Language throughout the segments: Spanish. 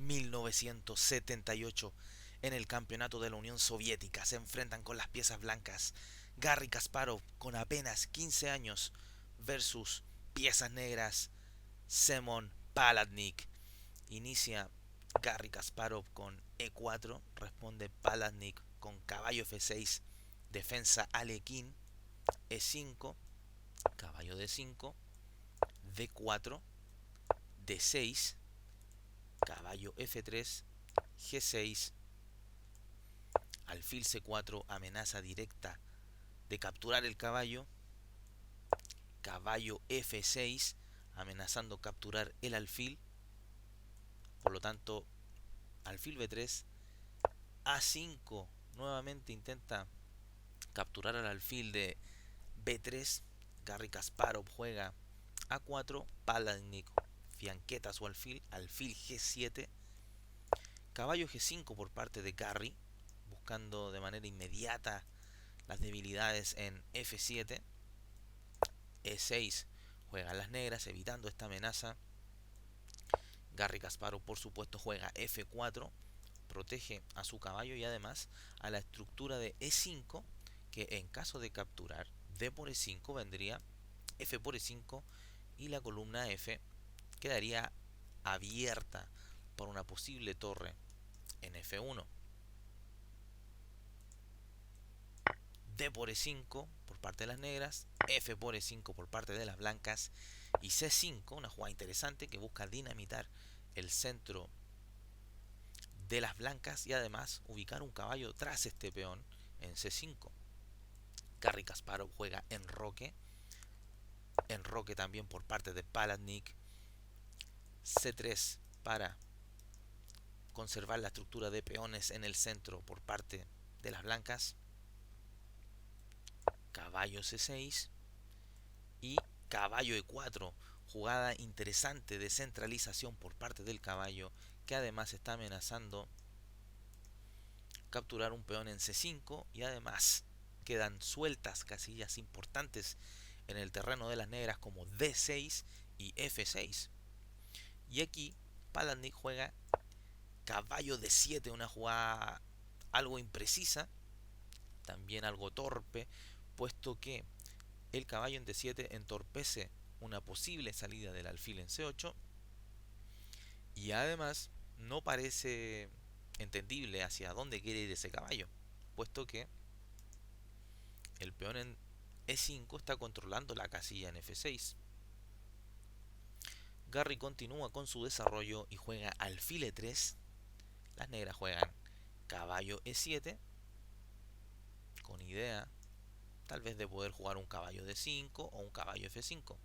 1978, en el campeonato de la Unión Soviética, se enfrentan con las piezas blancas Garry Kasparov con apenas 15 años versus piezas negras Semon Paladnik. Inicia Garry Kasparov con E4, responde Paladnik con caballo F6, defensa Alekhine, E5, caballo D5, D4, D6, caballo F3, G6, alfil C4, amenaza directa de capturar el caballo, caballo F6, amenazando capturar el alfil, por lo tanto, alfil B3, A5, nuevamente intenta capturar al alfil de B3, Garry Kasparov juega A4, Paladnik fianqueta su alfil, alfil G7, caballo G5 por parte de Garry, buscando de manera inmediata las debilidades en F7, E6 juega a las negras evitando esta amenaza, Garry Kasparov por supuesto juega F4, protege a su caballo y además a la estructura de E5, que en caso de capturar D por E5 vendría F por E5 y la columna F quedaría abierta por una posible torre en F1. D por E5 por parte de las negras, F por E5 por parte de las blancas y C5, una jugada interesante que busca dinamitar el centro de las blancas y además ubicar un caballo tras este peón en C5. Garry Kasparov juega enroque también por parte de Paladnik, C3 para conservar la estructura de peones en el centro por parte de las blancas, caballo C6 y caballo E4, jugada interesante de centralización por parte del caballo que además está amenazando capturar un peón en C5 y además quedan sueltas casillas importantes en el terreno de las negras como D6 y F6. Y aquí Palandnik juega caballo D7, una jugada algo imprecisa, también algo torpe, puesto que el caballo en D7 entorpece una posible salida del alfil en C8 y además no parece entendible hacia dónde quiere ir ese caballo, puesto que el peón en E5 está controlando la casilla en F6. Garry continúa con su desarrollo y juega alfil E3. Las negras juegan caballo E7 con idea tal vez de poder jugar un caballo D5 o un caballo F5.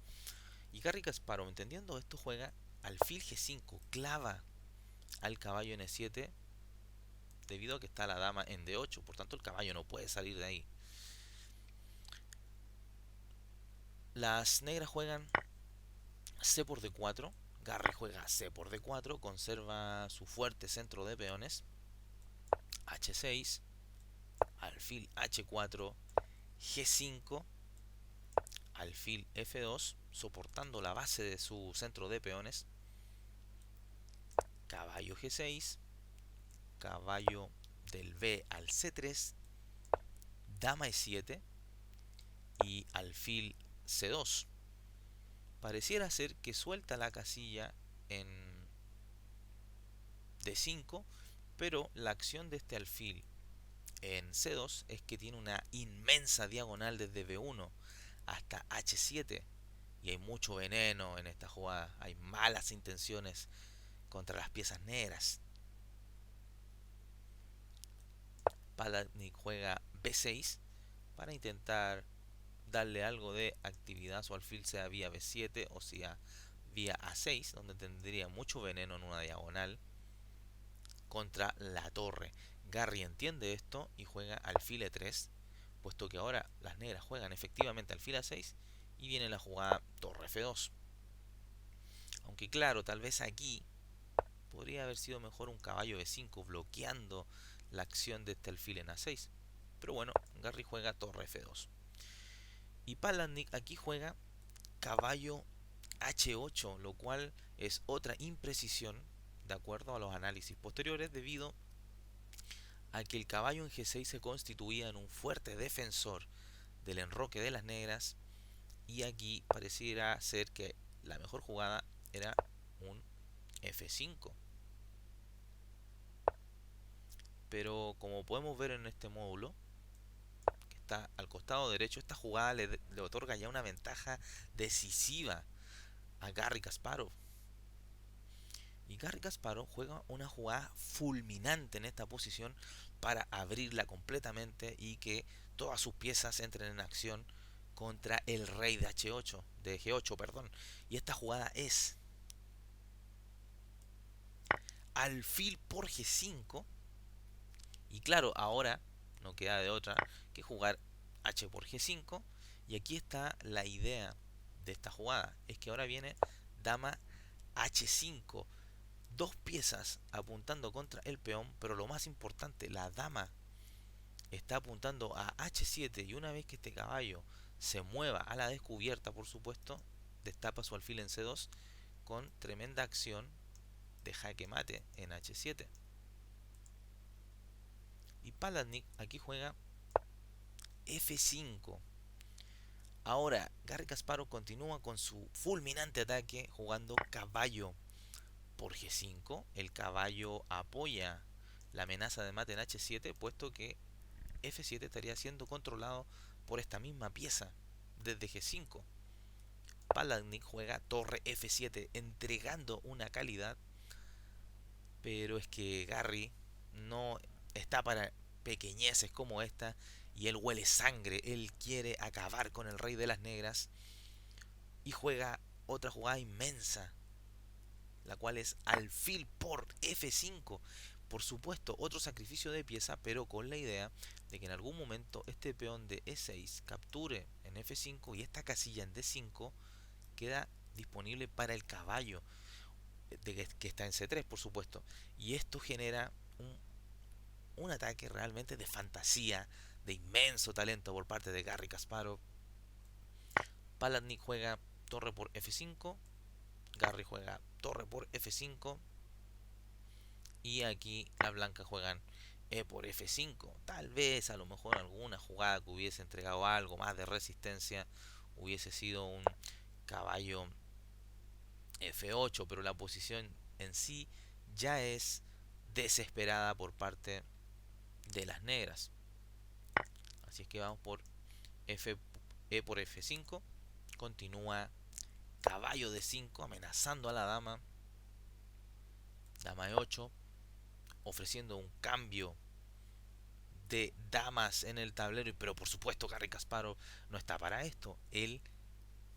Y Garry Kasparov, entendiendo esto, juega alfil G5, clava al caballo en E7 debido a que está la dama en D8, por tanto el caballo no puede salir de ahí. Las negras juegan C por D4, Garry juega C por D4, conserva su fuerte centro de peones, H6, alfil H4, G5, alfil F2, soportando la base de su centro de peones, caballo G6, caballo del B al C3, dama E7 y alfil C2. Pareciera ser que suelta la casilla en D5, pero la acción de este alfil en C2 es que tiene una inmensa diagonal desde B1 hasta H7 y hay mucho veneno en esta jugada, hay malas intenciones contra las piezas negras. Paladnik juega B6 para intentar darle algo de actividad a su alfil, sea vía B7 o sea vía A6, donde tendría mucho veneno en una diagonal contra la torre. Garry entiende esto y juega alfil E3, puesto que ahora las negras juegan efectivamente alfil A6 y viene la jugada torre F2. Aunque claro, tal vez aquí podría haber sido mejor un caballo B5 bloqueando la acción de este alfil en A6. Pero bueno, Garry juega torre F2. Y Palandnik aquí juega caballo H8, lo cual es otra imprecisión de acuerdo a los análisis posteriores, debido a que el caballo en G6 se constituía en un fuerte defensor del enroque de las negras, y aquí pareciera ser que la mejor jugada era un F5. Pero como podemos ver en este módulo, que está al costado derecho, esta jugada le otorga ya una ventaja decisiva a Garry Kasparov. Y Garry Kasparov juega una jugada fulminante en esta posición para abrirla completamente y que todas sus piezas entren en acción contra el rey de H8, de G8, perdón. Y esta jugada es alfil por G5. Y claro, ahora no queda de otra que jugar H por G5. Y aquí está la idea de esta jugada. Es que ahora viene dama H5. Dos piezas apuntando contra el peón, pero lo más importante, la dama está apuntando a H7, y una vez que este caballo se mueva a la descubierta, por supuesto, destapa su alfil en C2 con tremenda acción de jaque mate en H7. Y Paladnik aquí juega F5. Ahora Garry Kasparov continúa con su fulminante ataque jugando caballo por G5. El caballo apoya la amenaza de mate en H7, puesto que F7 estaría siendo controlado por esta misma pieza desde G5. Paladnik juega torre F7 entregando una calidad, pero es que Garry no está para pequeñeces como esta, y él huele sangre, él quiere acabar con el rey de las negras y juega otra jugada inmensa, la cual es alfil por F5. Por supuesto, otro sacrificio de pieza, pero con la idea de que en algún momento este peón de E6 capture en F5 y esta casilla en D5 queda disponible para el caballo, que está en C3, por supuesto. Y esto genera un ataque realmente de fantasía, de inmenso talento por parte de Garry Kasparov. Paladnik juega torre por F5, Garry juega torre por F5, y aquí las blancas juegan E por F5. Tal vez a lo mejor alguna jugada que hubiese entregado algo más de resistencia hubiese sido un caballo F8, pero la posición en sí ya es desesperada por parte de las negras. Así es que vamos por E por F5. Continúa caballo D5 amenazando a la dama. Dama E8, ofreciendo un cambio de damas en el tablero. Pero por supuesto Garry Kasparov no está para esto. Él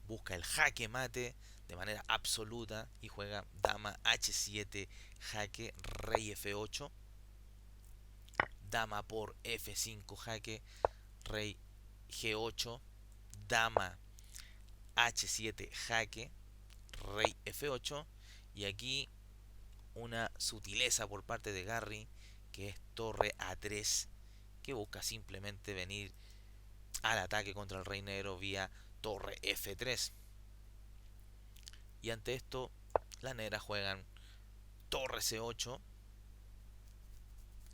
busca el jaque mate de manera absoluta y juega dama H7, jaque, rey F8, dama por F5, jaque, rey G8, dama H7, jaque, rey F8. Y aquí una sutileza por parte de Garry, que es torre A3, que busca simplemente venir al ataque contra el rey negro vía torre F3. Y ante esto, las negras juegan torre C8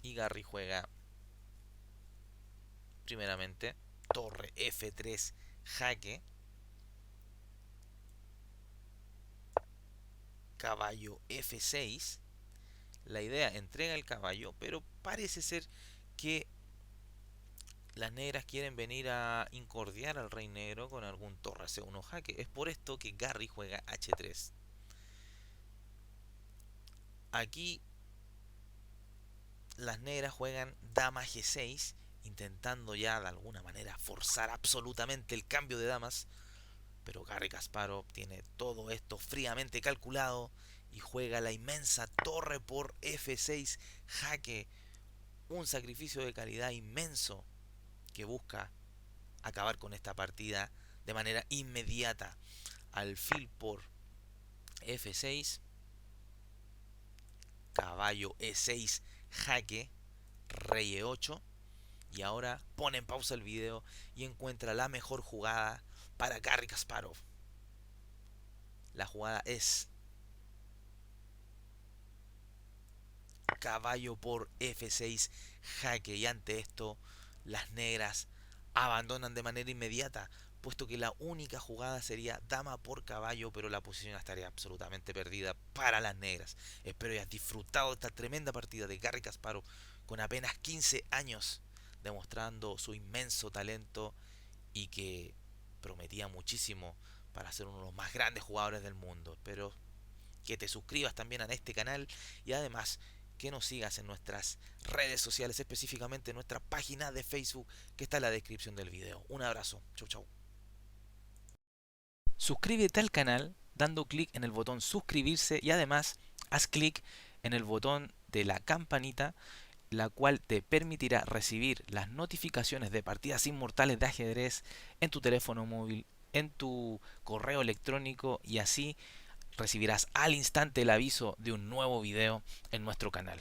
y Garry juega primeramente torre F3, jaque, caballo F6. La idea entrega el caballo, pero parece ser que las negras quieren venir a incordiar al rey negro con algún torre C1 jaque. Es por esto que Garry juega H3. Aquí las negras juegan dama G6, intentando ya de alguna manera forzar absolutamente el cambio de damas. Pero Garry Kasparov tiene todo esto fríamente calculado y juega la inmensa torre por F6, jaque. Un sacrificio de calidad inmenso que busca acabar con esta partida de manera inmediata. Alfil por F6, caballo E6, jaque, rey E8. Y ahora pone en pausa el video y encuentra la mejor jugada para Garry Kasparov. La jugada es caballo por F6 jaque, y ante esto las negras abandonan de manera inmediata, puesto que la única jugada sería dama por caballo, pero la posición estaría absolutamente perdida para las negras. Espero hayas disfrutado de esta tremenda partida de Garry Kasparov con apenas 15 años, demostrando su inmenso talento y que prometía muchísimo para ser uno de los más grandes jugadores del mundo. Espero que te suscribas también a este canal y además que nos sigas en nuestras redes sociales, específicamente en nuestra página de Facebook que está en la descripción del video. Un abrazo, chau chau. Suscríbete al canal dando clic en el botón suscribirse y además haz clic en el botón de la campanita, la cual te permitirá recibir las notificaciones de partidas inmortales de ajedrez en tu teléfono móvil, en tu correo electrónico, y así recibirás al instante el aviso de un nuevo video en nuestro canal.